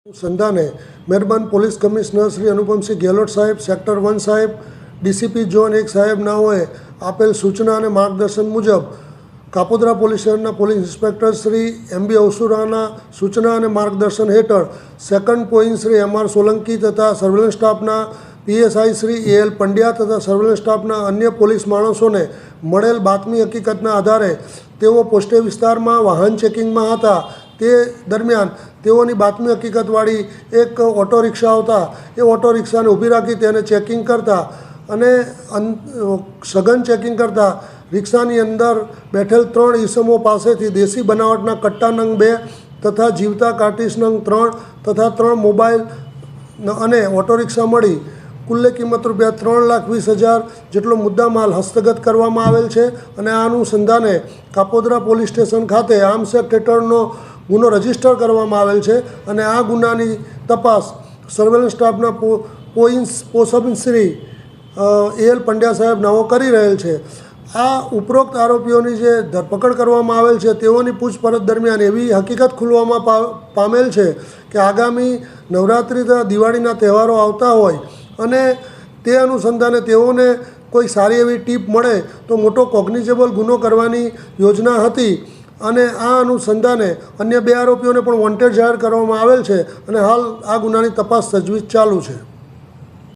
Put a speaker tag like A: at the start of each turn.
A: સંધાને મહેરબાન police commissioner Shri Anupamsinh Gehlot સાહેબ, sector 1 સાહેબ, ડીસીપી ઝોન 1 સાહેબ નાઓએ આપેલ સૂચના અને માર્ગદર્શન મુજબ કાપોદ્રા પોલીસ સ્ટેશનના પોલીસ ઇન્સ્પેક્ટર શ્રી MB અવસુરાના સૂચના અને માર્ગદર્શન હેઠળ second point Shri MR Solanki તથા સર્વેલન્સ સ્ટાફના PSI શ્રી AL પંડ્યા તથા સર્વેલન્સ સ્ટાફના અન્ય પોલીસ માણસોને મળેલ બાતમી હકીકતના આધારે તેઓ પોસ્ટે વિસ્તારમાં વાહન ચેકિંગમાં હતા. તે દરમિયાન તેઓની બાતમી હકીકતવાળી એક ઓટો રિક્ષા આવતા એ ઓટો રિક્ષાને ઊભી રાખી તેને ચેકિંગ કરતા અને સઘન ચેકિંગ કરતાં રિક્ષાની અંદર બેઠેલ 3 ઈસમો પાસેથી દેશી બનાવટના કટ્ટા નંગ 2 તથા જીવતા કાર્ટીસ નંગ 3 તથા 3 મોબાઈલ અને ઓટો રિક્ષા મળી કુલ્લે કિંમત રૂપિયા 3,20,000 જેટલો મુદ્દામાલ હસ્તગત કરવામાં આવેલ છે. અને આ અનુસંધાને કાપોદ્રા પોલીસ સ્ટેશન ખાતે આર્મ્સ એક્ટ હેઠળનો ગુનો રજીસ્ટર કરવામાં આવેલ છે અને આ ગુનાની તપાસ સર્વેલન્સ સ્ટાફના પોસબ શ્રી AL પંડ્યા સાહેબ નાઓ કરી રહેલ છે. આ ઉપરોક્ત આરોપીઓની જે ધરપકડ કરવામાં આવેલ છે તેઓની પૂછપરછ દરમિયાન એવી હકીકત ખુલવામાં પામેલ છે કે આગામી નવરાત્રિ તથા દિવાળીના તહેવારો આવતા હોય અને તે અનુસંધાને તેઓને કોઈ સારી એવી ટીપ મળે તો મોટો કોગ્નિઝેબલ ગુનો કરવાની યોજના હતી અને આ અનુસંધાને અન્ય 2 આરોપીઓને પણ વોન્ટેડ જાહેર કરવામાં આવેલ છે અને હાલ આ ગુનાની તપાસ તજવીજ ચાલુ છે.